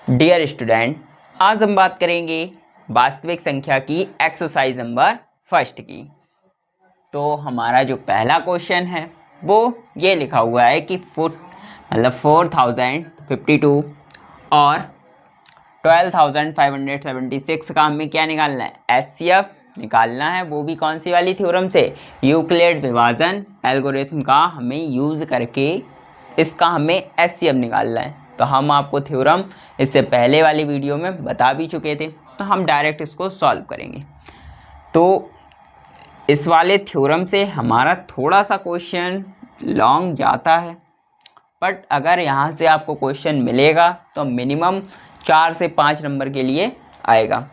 Dear student, आज हम बात करेंगे वास्तविक संख्या की एक्सरसाइज नंबर फर्स्ट की। तो हमारा जो पहला क्वेश्चन है वो ये लिखा हुआ है कि 4052 और 12576 का हमें क्या निकालना है, एचसीएफ निकालना है। वो भी कौन सी वाली थ्योरम से, यूक्लिड विभाजन एल्गोरिथम का हमें यूज़ करके इसका हमें एचसीएफ निकालना है। तो हम आपको थ्योरम इससे पहले वाली वीडियो में बता भी चुके थे, तो हम डायरेक्ट इसको सॉल्व करेंगे। तो इस वाले थ्योरम से हमारा थोड़ा सा क्वेश्चन लॉन्ग जाता है, बट अगर यहाँ से आपको क्वेश्चन मिलेगा तो मिनिमम 4 से 5 नंबर के लिए आएगा।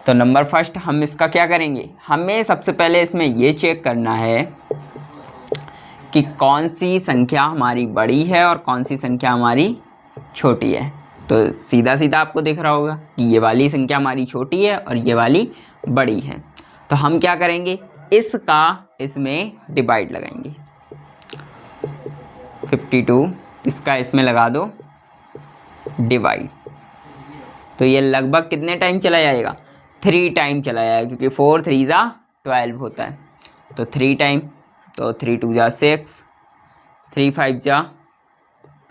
तो नंबर फर्स्ट हम इसका क्या करेंगे, हमें सबसे पहले इसमें ये चेक करना है कि कौन सी संख्या हमारी बड़ी है और कौन सी संख्या हमारी छोटी है। तो सीधा सीधा आपको दिख रहा होगा कि ये वाली संख्या हमारी छोटी है और ये वाली बड़ी है। तो हम क्या करेंगे, इसका इसमें डिवाइड लगाएंगे। 52 इसका इसमें लगा दो डिवाइड। तो ये लगभग कितने टाइम चला जाएगा, 3 टाइम चला जाएगा, क्योंकि 4 3 जा 12 होता है। तो 3 टाइम, तो 3 2 जा 6, 3 5 जा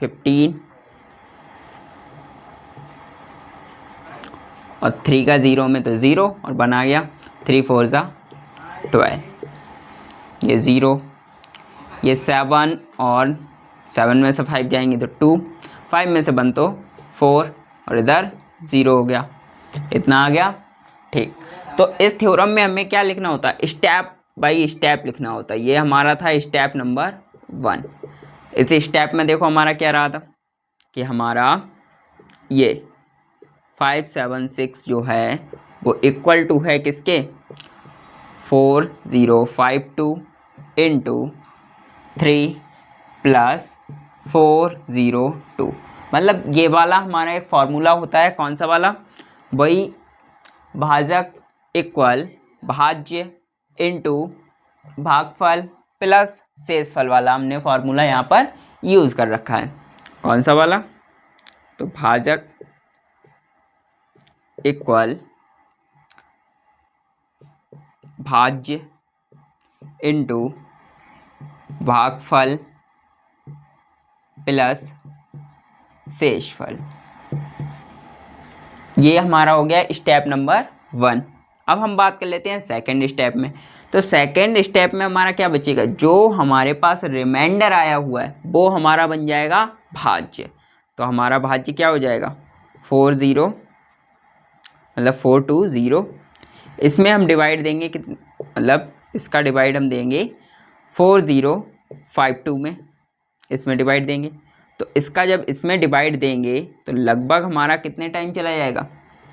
15 और 3 का 0 में तो 0 और बना गया 3 4 जा 12। ये 0, ये 7 और 7 में से 5 जाएंगे तो 2, 5 में से 1 तो 4 और इधर 0 हो गया। इतना आ गया, ठीक। तो इस थ्योरम में हमें क्या लिखना होता है, स्टेप बाय स्टेप लिखना होता है। ये हमारा था स्टेप नंबर 1। इस स्टेप में देखो हमारा क्या रहा था कि हमारा ये 576 जो है वो इक्वल टू है किसके, 4052 इंटू 3 प्लस 402। मतलब ये वाला हमारा एक फॉर्मूला होता है, कौन सा वाला, वही भाजक इक्वल भाज्य इंटू भागफल प्लस शेषफल वाला हमने फॉर्मूला यहाँ पर यूज़ कर रखा है। कौन सा वाला, तो भाजक इक्वल भाज्य इंटू भागफल प्लस शेषफल। ये हमारा हो गया स्टेप नंबर 1। अब हम बात कर लेते हैं सेकंड स्टेप में। तो सेकंड स्टेप में हमारा क्या बचेगा, जो हमारे पास रिमाइंडर आया हुआ है वो हमारा बन जाएगा भाज्य। तो हमारा भाज्य क्या हो जाएगा, 40 मतलब 420। इसमें हम डिवाइड देंगे कि मतलब इसका डिवाइड हम देंगे 4052 में, इसमें डिवाइड देंगे। तो इसका जब इसमें डिवाइड देंगे तो लगभग हमारा कितने टाइम चला जाएगा,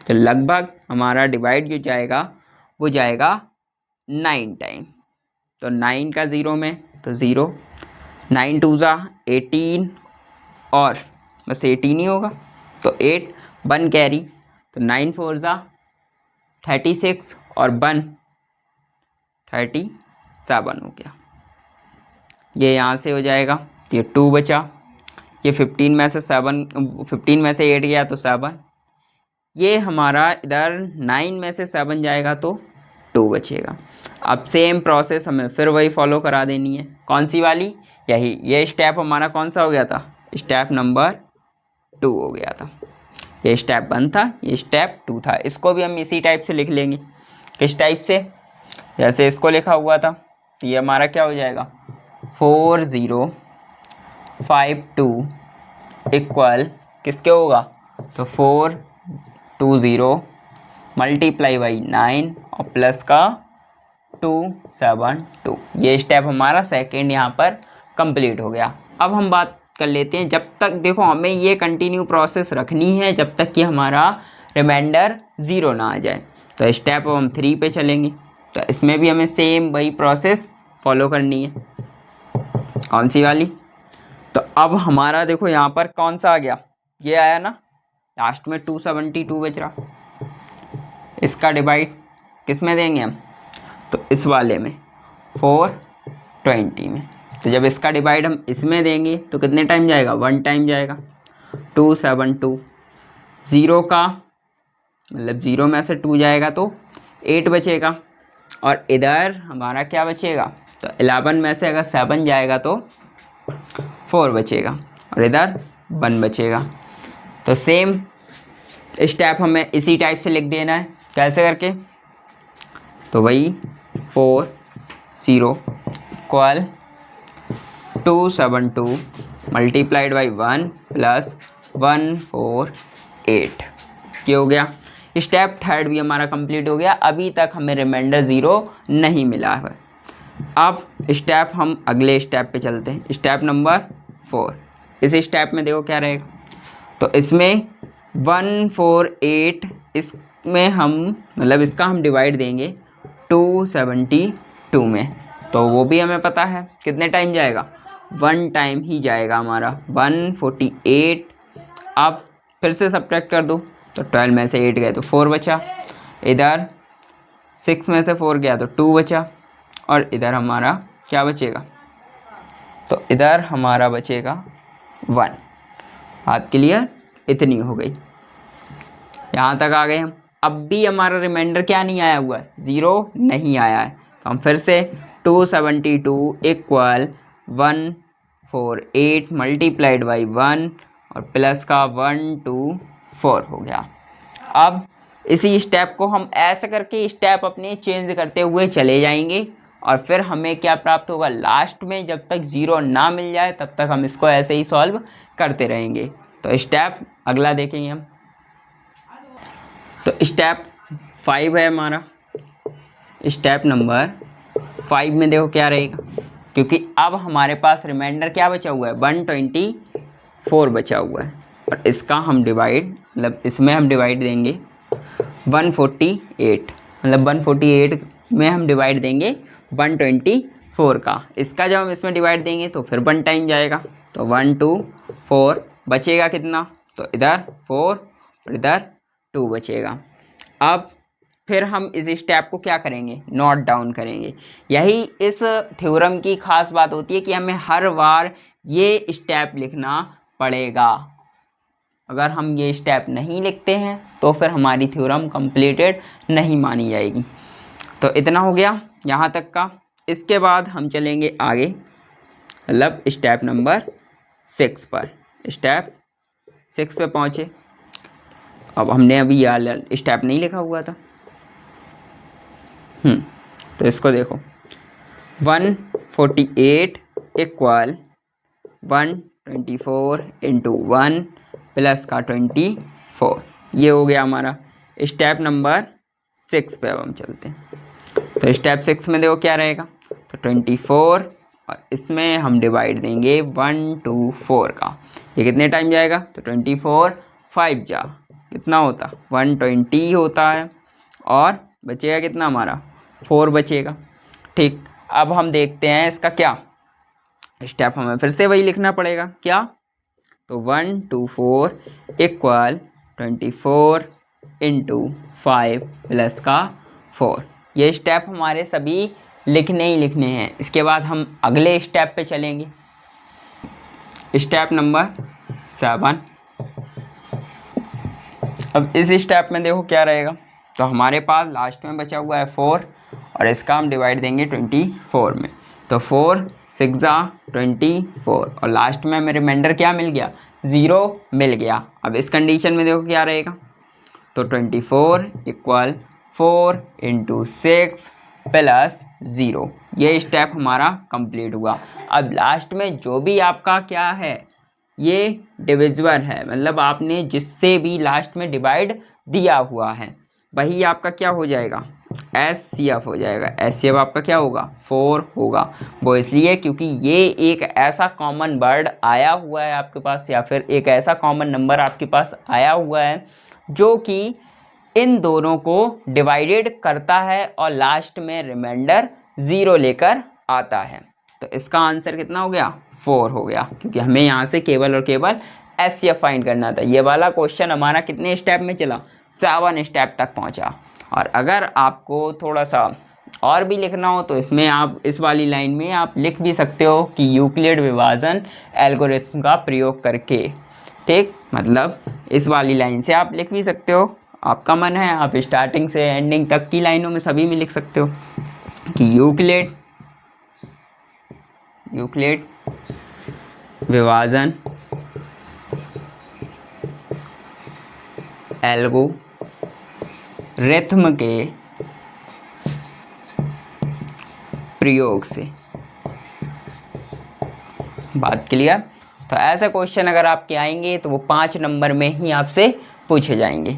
तो लगभग हमारा डिवाइड जो जाएगा वो जाएगा 9 टाइम। तो 9 का 0 में तो 0, 9 2 जा 18 और बस 18 ही होगा तो 8 1 कैरी, तो 9 4 जा 36 और 1 37 हो गया। ये यहाँ से हो जाएगा, ये 2 बचा, ये 15 में से 8 गया तो 7, ये हमारा इधर 9 में से 7 जाएगा तो 2 बचेगा। अब सेम प्रोसेस हमें फिर वही फॉलो करा देनी है। कौन सी वाली, यही, ये स्टेप हमारा कौन सा हो गया था, स्टेप नंबर 2 हो गया था। ये स्टेप 1 था, ये स्टेप 2 था। इसको भी हम इसी टाइप से लिख लेंगे। किस टाइप से, जैसे इसको लिखा हुआ था, तो ये हमारा क्या हो जाएगा, 4052 इक्वल किसके होगा, तो 420 मल्टीप्लाई बाई 9 और प्लस का 272। ये स्टेप हमारा सेकेंड यहाँ पर कंप्लीट हो गया। अब हम बात कर लेते हैं, जब तक देखो हमें ये कंटिन्यू प्रोसेस रखनी है जब तक कि हमारा रिमाइंडर 0 ना आ जाए। तो स्टेप अब हम 3 पे चलेंगे। तो इसमें भी हमें सेम वही प्रोसेस फॉलो करनी है। कौन सी वाली, तो अब हमारा देखो यहाँ पर कौन सा आ गया, ये आया ना, लास्ट में 272 बच रहा। इसका डिवाइड किस में देंगे हम, तो इस वाले में 420 में। तो जब इसका डिवाइड हम इसमें देंगे तो कितने टाइम जाएगा, 1 टाइम जाएगा। 272 ज़ीरो का मतलब 0 में से 2 जाएगा तो 8 बचेगा, और इधर हमारा क्या बचेगा, तो 11 में से अगर 7 जाएगा तो 4 बचेगा, और इधर 1 बचेगा। तो सेम स्टेप हमें इसी टाइप से लिख देना है। कैसे करके, तो वही 4 0 इक्वल 272 मल्टीप्लाइड बाई 1 प्लस 148, ये हो गया। स्टेप थर्ड भी हमारा कंप्लीट हो गया। अभी तक हमें रिमाइंडर 0 नहीं मिला है। अब स्टेप हम अगले स्टेप पे चलते हैं, स्टेप नंबर 4। इस स्टेप में देखो क्या रहेगा, तो इसमें 148, इसमें हम मतलब इसका हम डिवाइड देंगे 272 में, तो वो भी हमें पता है कितने टाइम जाएगा, 1 टाइम ही जाएगा हमारा 148। अब फिर से सब्ट्रैक्ट कर दो, तो 12 में से 8 गए तो 4 बचा, इधर 6 में से 4 गया तो 2 बचा, और इधर हमारा क्या बचेगा, तो इधर हमारा बचेगा 1। बात क्लियर, इतनी हो गई, यहाँ तक आ गए हम। अब भी हमारा रिमाइंडर क्या नहीं आया हुआ है, 0 नहीं आया है, तो हम फिर से 272 इक्वल 148 मल्टीप्लाइड बाई 1 और प्लस का 124 हो गया। अब इसी स्टेप को हम ऐसे करके स्टेप अपने चेंज करते हुए चले जाएंगे, और फिर हमें क्या प्राप्त होगा लास्ट में, जब तक 0 ना मिल जाए तब तक हम इसको ऐसे ही सॉल्व करते रहेंगे। तो स्टेप अगला देखेंगे हम, तो स्टेप 5 है हमारा। स्टेप नंबर 5 में देखो क्या रहेगा, क्योंकि अब हमारे पास रिमाइंडर क्या बचा हुआ है, 124 बचा हुआ है, और इसका हम डिवाइड मतलब इसमें हम डिवाइड देंगे 148, मतलब 148 में हम डिवाइड देंगे 124 का। इसका जब हम इसमें डिवाइड देंगे तो फिर 1 टाइम जाएगा, तो 124 बचेगा कितना, तो इधर 4 और इधर 2 बचेगा। अब फिर हम इस स्टेप को क्या करेंगे, नोट डाउन करेंगे। यही इस थ्योरम की खास बात होती है कि हमें हर बार ये स्टेप लिखना पड़ेगा। अगर हम ये स्टेप नहीं लिखते हैं तो फिर हमारी थ्योरम कंप्लीटेड नहीं मानी जाएगी। तो इतना हो गया यहाँ तक का। इसके बाद हम चलेंगे आगे, मतलब स्टेप नंबर 6 पर। स्टेप 6 पे पहुँचे। अब हमने अभी यार स्टेप नहीं लिखा हुआ था, तो इसको देखो 148 इक्वल 124 इंटू 1 प्लस का 24, ये हो गया हमारा स्टेप नंबर 6 पे। अब हम चलते हैं, तो स्टेप 6 में देखो क्या रहेगा, तो 24 और इसमें हम डिवाइड देंगे 124 का। ये कितने टाइम जाएगा, तो 24 5 जा कितना होता 120 होता है, और बचेगा कितना हमारा 4 बचेगा। ठीक, अब हम देखते हैं इसका क्या स्टेप, हमें फिर से वही लिखना पड़ेगा क्या, तो 124 इक्वल 24 इंटू 5 प्लस का 4। ये स्टेप हमारे सभी लिखने ही लिखने हैं। इसके बाद हम अगले स्टेप पे चलेंगे, स्टेप नंबर 7। अब इस स्टेप में देखो क्या रहेगा, तो हमारे पास लास्ट में बचा हुआ है 4, और इसका हम डिवाइड देंगे 24 में, तो 4 6 24, और लास्ट में हमें रिमाइंडर क्या मिल गया, 0 मिल गया। अब इस कंडीशन में देखो क्या रहेगा, तो 24 इक्वल 4 इंटू 6 प्लस 0। ये स्टेप हमारा कंप्लीट हुआ। अब लास्ट में जो भी आपका क्या है, ये डिविजिबल है, मतलब आपने जिससे भी लास्ट में डिवाइड दिया हुआ है वही आपका क्या हो जाएगा, SCF हो जाएगा। SCF आपका क्या होगा, 4 होगा। वो इसलिए क्योंकि ये एक ऐसा कॉमन वर्ड आया हुआ है आपके पास, या फिर एक ऐसा कॉमन नंबर आपके पास आया हुआ है जो कि इन दोनों को डिवाइडेड करता है और लास्ट में रिमाइंडर 0 लेकर आता है। तो इसका आंसर कितना हो गया, 4 हो गया, क्योंकि हमें यहाँ से केवल और केवल SCF फाइंड करना था। ये वाला क्वेश्चन हमारा कितने स्टेप में चला, 7 स्टेप तक पहुँचा। और अगर आपको थोड़ा सा और भी लिखना हो तो इसमें आप इस वाली लाइन में आप लिख भी सकते हो कि यूक्लिड विभाजन एल्गोरिथम का प्रयोग करके। ठीक, मतलब इस वाली लाइन से आप लिख भी सकते हो, आपका मन है आप स्टार्टिंग से एंडिंग तक की लाइनों में सभी में लिख सकते हो कि यूक्लिड विभाजन एल्गोरिथ्म के प्रयोग से। बात क्लियर? तो ऐसे क्वेश्चन अगर आपके आएंगे तो वो 5 नंबर में ही आपसे पूछे जाएंगे।